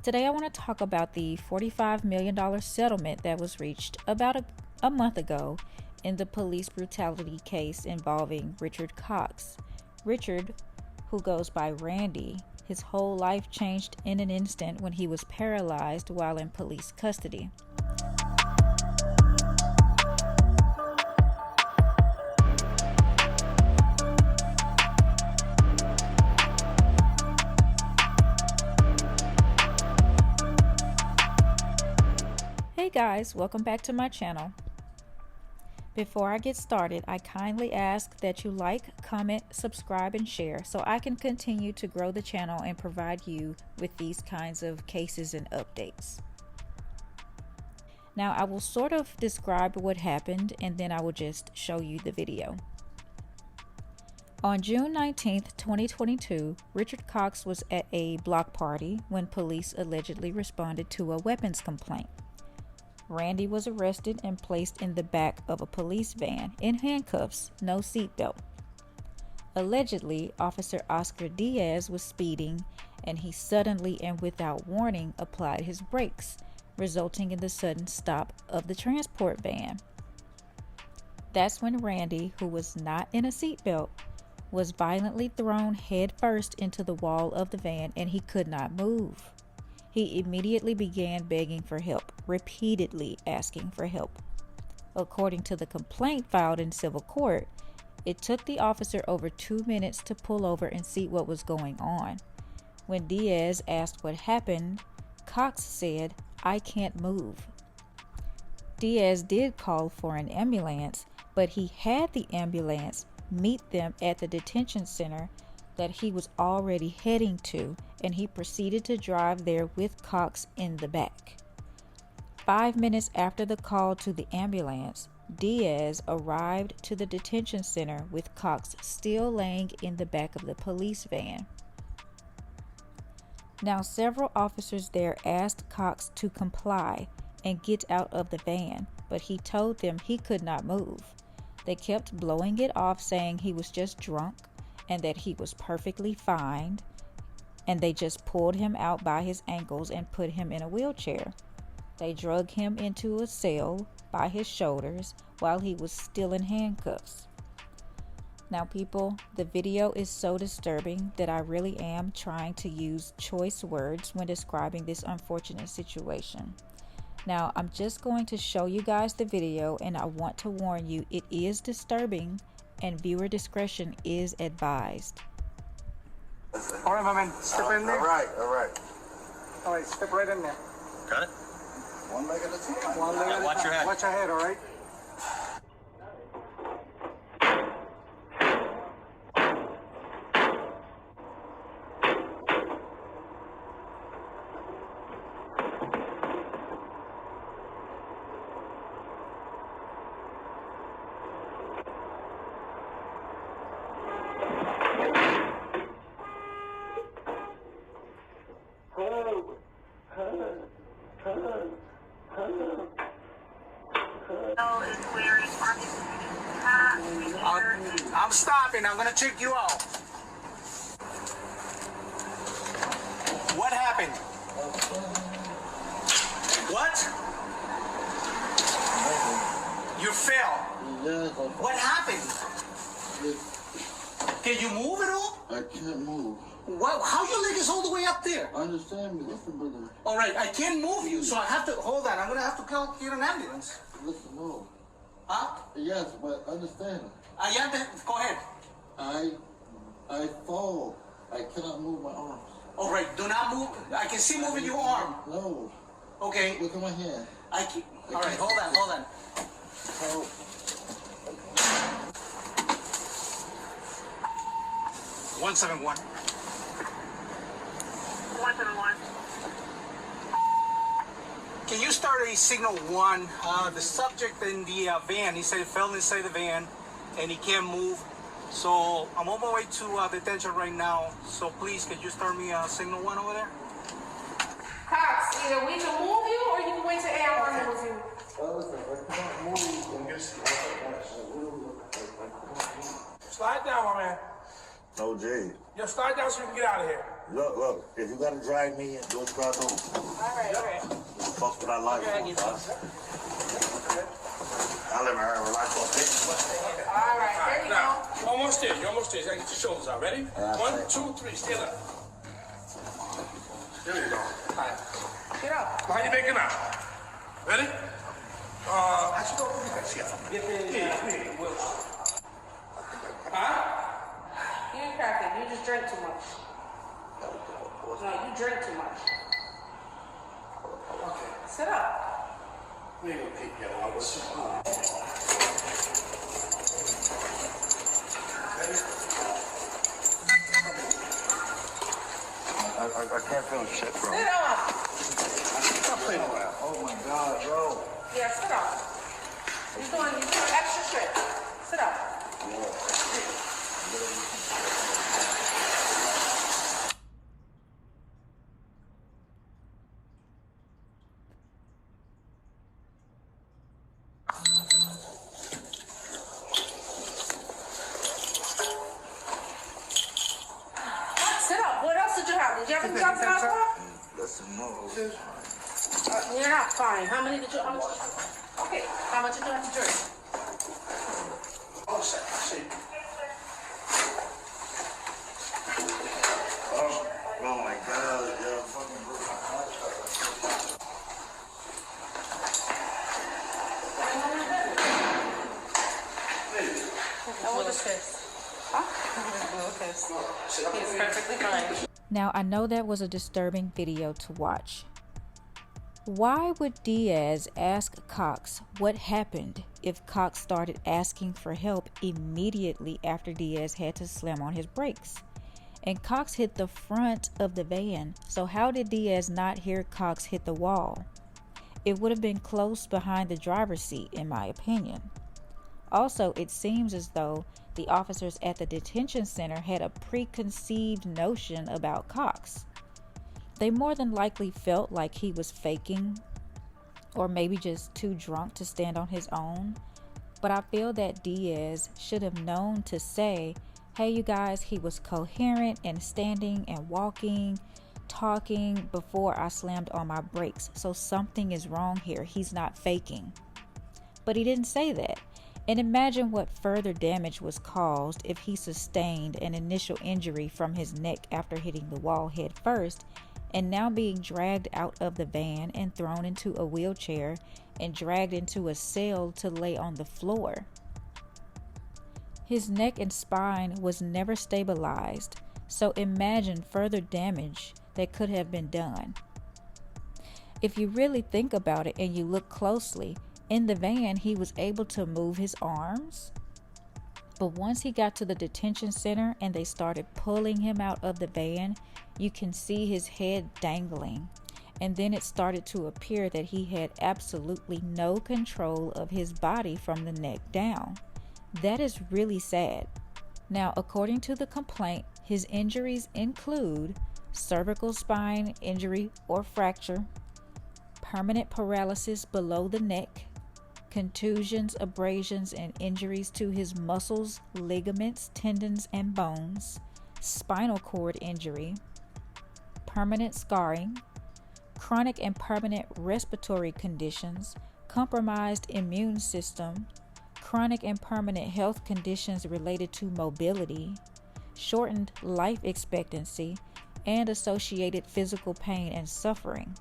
Today I want to talk about the $45 million settlement that was reached about a month ago in the police brutality case involving Richard Cox. Richard, who goes by Randy, his whole life changed in an instant when he was paralyzed while in police custody. Hey guys, welcome back to my channel. Before I get started, I kindly ask that you like, comment, subscribe, and share so I can continue to grow the channel and provide you with these kinds of cases and updates. Now I will sort of describe what happened and then I will just show you the video. On June 19th, 2022, Richard Cox was at a block party when police allegedly responded to a weapons complaint. Randy was arrested and placed in the back of a police van in handcuffs, no seatbelt. Allegedly, Officer Oscar Diaz was speeding and he suddenly and without warning applied his brakes, resulting in the sudden stop of the transport van. That's when Randy, who was not in a seatbelt, was violently thrown head first into the wall of the van and he could not move. He immediately began begging for help, repeatedly asking for help. According to the complaint filed in civil court, it took the officer over 2 minutes to pull over and see what was going on. When Diaz asked what happened, Cox said, "I can't move." Diaz did call for an ambulance, but he had the ambulance meet them at the detention center that he was already heading to, and he proceeded to drive there with Cox in the back. 5 minutes after the call to the ambulance, Diaz arrived to the detention center with Cox still laying in the back of the police van. Now, several officers there asked Cox to comply and get out of the van, but he told them he could not move. They kept blowing it off, saying he was just drunk and that he was perfectly fine, and they just pulled him out by his ankles and put him in a wheelchair. They drug him into a cell by his shoulders while he was still in handcuffs. Now people, the video is so disturbing that I really am trying to use choice words when describing this unfortunate situation. Now I'm just going to show you guys the video, and I want to warn you, it is disturbing and viewer discretion is advised. All right, my man, step in there. All right. All right, step right in there. Got it? One leg at a time. One leg at a Watch your time. head. Watch your head, all right? I'm stopping. I'm gonna check you out. What happened? What? You fell. Yes, What happened? Can you move at all? I can't move. What? How your leg is all the way up there? Understand me, listen, brother. All right, I can't move you, so I have to hold on. I'm gonna have to call get an ambulance. Listen, no. Huh? Yes, but understand. Go ahead. I fall. I cannot move my arms. All right, do not move. I can see moving your arm. No. Okay. Look at my hand. All right, hold on. Help. 171. 171. Can you start a signal 1? The subject in the van, he said he fell inside the van and he can't move. So I'm on my way to detention right now. So please, could you start me signal 1 over there? Cox, either we can move you or you can wait till AR moves you. Listen, I can't move. Slide down, my man. No, Jay. Yo, slide down so we can get out of here. Look, if you gotta drag me, do it across home. Alright. Fuck what I like. I'll let her relax on this. Alright, there you go. Now, you're almost there. You're almost there. You gotta get your shoulders out. Ready? 1, 2, 3. Stand up. There you go. All right. Get up. How you making out? Ready? Actually, go. Get here. Huh? You ain't cracking. You just drink too much. No, you drink too much. Okay. Sit up. We ain't gonna keep you out. I can't feel shit, bro. Sit up. Stop playing around. Oh my God, bro. Yeah, sit up. You're doing extra shit. Sit up. Sit up. What else did you have? Did you have any drugs and alcohol? Listen, no. You're not fine. How much? Okay. How much did you have to drink? Oh, shit. Oh my God, yeah, fucking broke my heart. What is this? Huh? He's perfectly fine. Now, I know that was a disturbing video to watch. Why would Diaz ask Cox what happened if Cox started asking for help immediately after Diaz had to slam on his brakes? And Cox hit the front of the van, so how did Diaz not hear Cox hit the wall? It would have been close behind the driver's seat, in my opinion. Also, it seems as though the officers at the detention center had a preconceived notion about Cox. They more than likely felt like he was faking, or maybe just too drunk to stand on his own. But I feel that Diaz should have known to say, hey, you guys, he was coherent and standing and walking, talking before I slammed on my brakes. So something is wrong here. He's not faking. But he didn't say that. And imagine what further damage was caused if he sustained an initial injury from his neck after hitting the wall head first, and now being dragged out of the van and thrown into a wheelchair and dragged into a cell to lay on the floor. His neck and spine was never stabilized, so imagine further damage that could have been done. If you really think about it and you look closely, in the van he was able to move his arms, but once he got to the detention center and they started pulling him out of the van, you can see his head dangling, and then it started to appear that he had absolutely no control of his body from the neck down. That is really sad. Now, according to the complaint, his injuries include cervical spine injury or fracture, permanent paralysis below the neck, contusions, abrasions, and injuries to his muscles, ligaments, tendons, and bones, spinal cord injury, permanent scarring, chronic and permanent respiratory conditions, compromised immune system, chronic and permanent health conditions related to mobility, shortened life expectancy, and associated physical pain and suffering.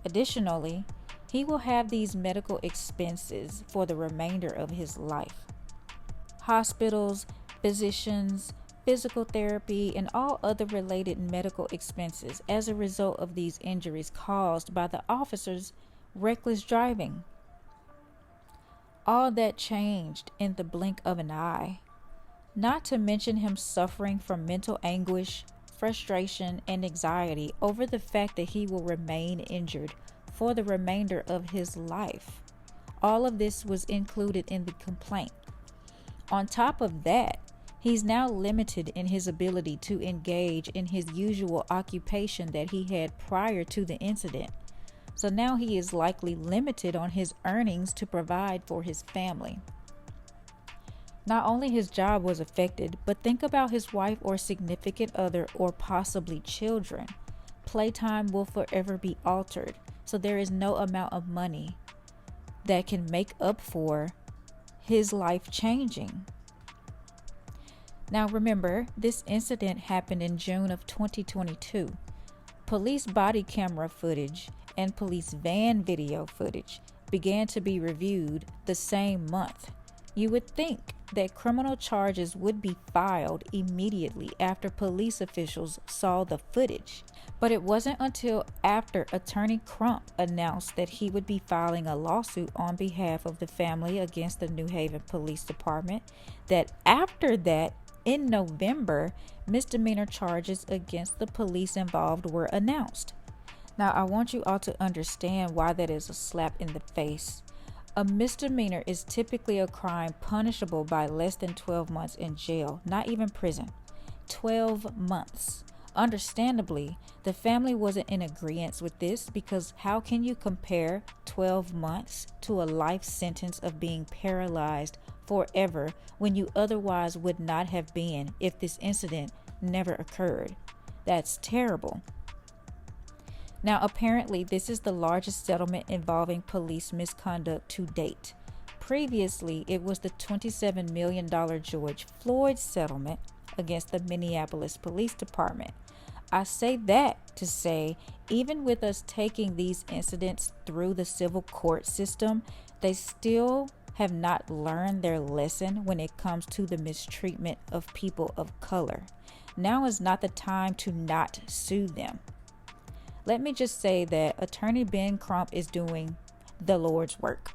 Additionally, he will have these medical expenses for the remainder of his life. Hospitals, physicians, physical therapy, and all other related medical expenses as a result of these injuries caused by the officer's reckless driving. All that changed in the blink of an eye, not to mention him suffering from mental anguish, frustration, and anxiety over the fact that he will remain injured for the remainder of his life. All of this was included in the complaint. On top of that, he's now limited in his ability to engage in his usual occupation that he had prior to the incident. So now he is likely limited on his earnings to provide for his family. Not only his job was affected, but think about his wife or significant other or possibly children. Playtime will forever be altered, so there is no amount of money that can make up for his life changing. Now remember, this incident happened in June of 2022. Police body camera footage and police van video footage began to be reviewed the same month. You would think that criminal charges would be filed immediately after police officials saw the footage. But it wasn't until after Attorney Crump announced that he would be filing a lawsuit on behalf of the family against the New Haven Police Department that after that, in November, misdemeanor charges against the police involved were announced. Now, I want you all to understand why that is a slap in the face. A misdemeanor is typically a crime punishable by less than 12 months in jail, not even prison. 12 months. Understandably, the family wasn't in agreement with this because how can you compare 12 months to a life sentence of being paralyzed forever when you otherwise would not have been if this incident never occurred? That's terrible. Now, apparently, this is the largest settlement involving police misconduct to date. Previously, it was the $27 million George Floyd settlement against the Minneapolis Police Department. I say that to say, even with us taking these incidents through the civil court system, they still have not learned their lesson when it comes to the mistreatment of people of color. Now is not the time to not sue them. Let me just say that Attorney Ben Crump is doing the Lord's work.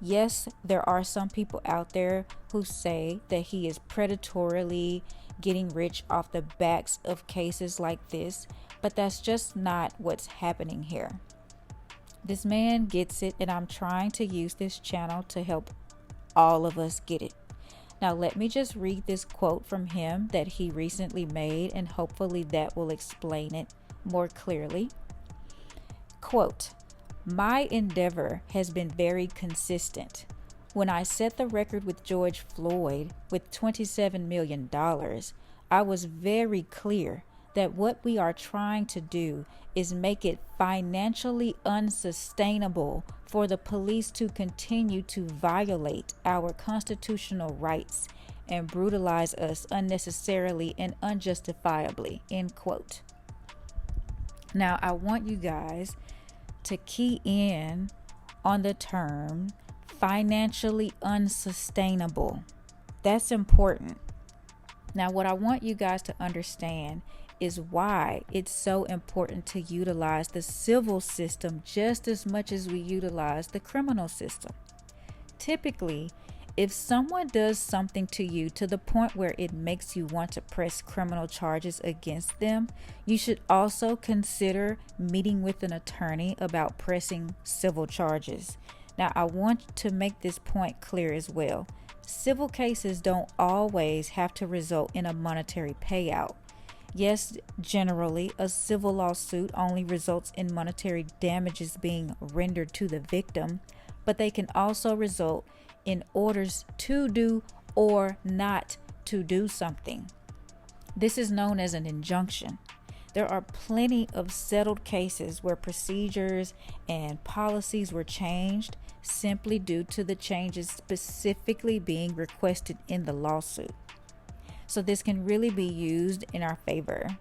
Yes, there are some people out there who say that he is predatorily getting rich off the backs of cases like this, but that's just not what's happening here. This man gets it, and I'm trying to use this channel to help all of us get it. Now, let me just read this quote from him that he recently made, and hopefully that will explain it more clearly. Quote, "My endeavor has been very consistent. When I set the record with George Floyd with $27 million, I was very clear that what we are trying to do is make it financially unsustainable for the police to continue to violate our constitutional rights and brutalize us unnecessarily and unjustifiably," end quote. Now, I want you guys to key in on the term financially unsustainable. That's important. Now, what I want you guys to understand is why it's so important to utilize the civil system just as much as we utilize the criminal system. Typically, if someone does something to you to the point where it makes you want to press criminal charges against them, you should also consider meeting with an attorney about pressing civil charges. Now, I want to make this point clear as well. Civil cases don't always have to result in a monetary payout. Yes, generally, a civil lawsuit only results in monetary damages being rendered to the victim, but they can also result in orders to do or not to do something. This is known as an injunction. There are plenty of settled cases where procedures and policies were changed simply due to the changes specifically being requested in the lawsuit. So this can really be used in our favor.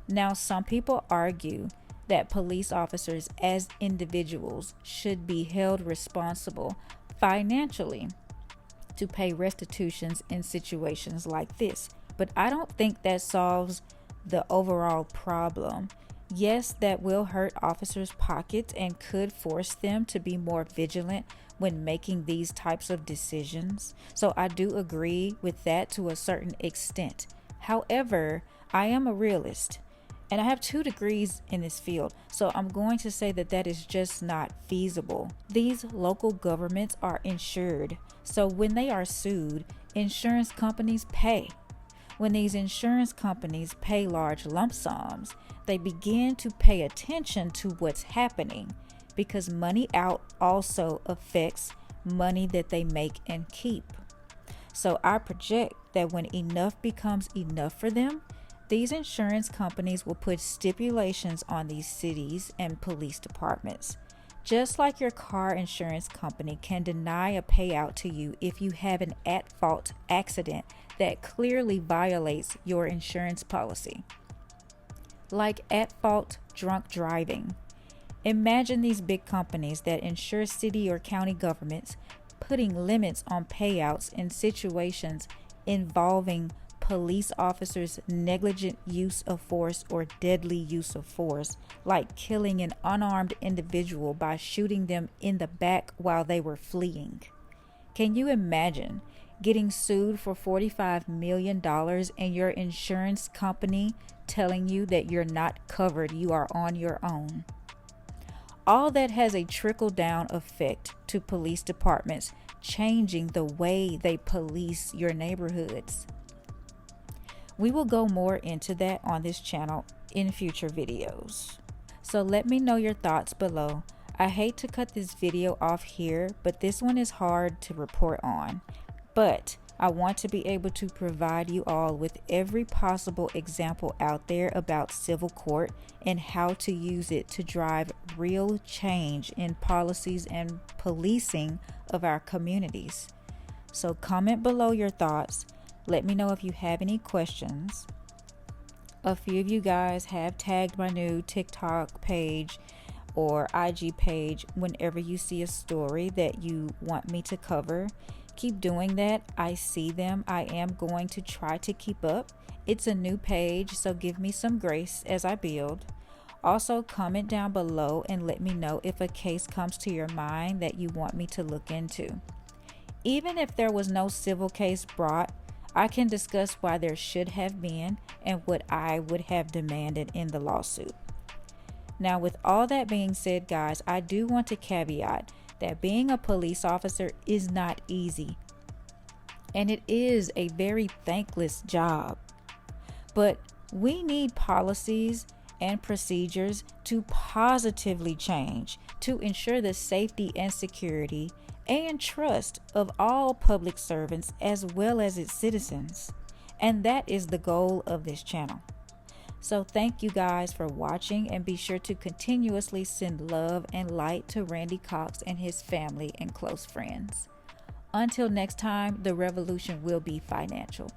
Now, some people argue that police officers as individuals should be held responsible financially to pay restitutions in situations like this. But I don't think that solves the overall problem. Yes, that will hurt officers' pockets and could force them to be more vigilant when making these types of decisions. So I do agree with that to a certain extent. However, I am a realist and I have 2 degrees in this field. So I'm going to say that that is just not feasible. These local governments are insured. So when they are sued, insurance companies pay. When these insurance companies pay large lump sums, they begin to pay attention to what's happening because money out also affects money that they make and keep. So I project that when enough becomes enough for them, these insurance companies will put stipulations on these cities and police departments. Just like your car insurance company can deny a payout to you if you have an at-fault accident that clearly violates your insurance policy. Like at-fault drunk driving. Imagine these big companies that insure city or county governments putting limits on payouts in situations involving police officers' negligent use of force or deadly use of force, like killing an unarmed individual by shooting them in the back while they were fleeing. Can you imagine getting sued for $45 million and your insurance company telling you that you're not covered, you are on your own? All that has a trickle-down effect to police departments, changing the way they police your neighborhoods. We will go more into that on this channel in future videos. So let me know your thoughts below. I hate to cut this video off here, but this one is hard to report on. But I want to be able to provide you all with every possible example out there about civil court and how to use it to drive real change in policies and policing of our communities. So comment below your thoughts. Let me know if you have any questions. A few of you guys have tagged my new TikTok page or IG page whenever you see a story that you want me to cover. Keep doing that. I see them. I am going to try to keep up. It's a new page, so give me some grace as I build. Also, comment down below and let me know if a case comes to your mind that you want me to look into. Even if there was no civil case brought, I can discuss why there should have been and what I would have demanded in the lawsuit. Now, with all that being said, guys, I do want to caveat that being a police officer is not easy. And it is a very thankless job. But we need policies and procedures to positively change to ensure the safety and security and trust of all public servants as well as its citizens. And that is the goal of this channel. So thank you guys for watching, and be sure to continuously send love and light to Randy Cox and his family and close friends. Until next time, the revolution will be financial.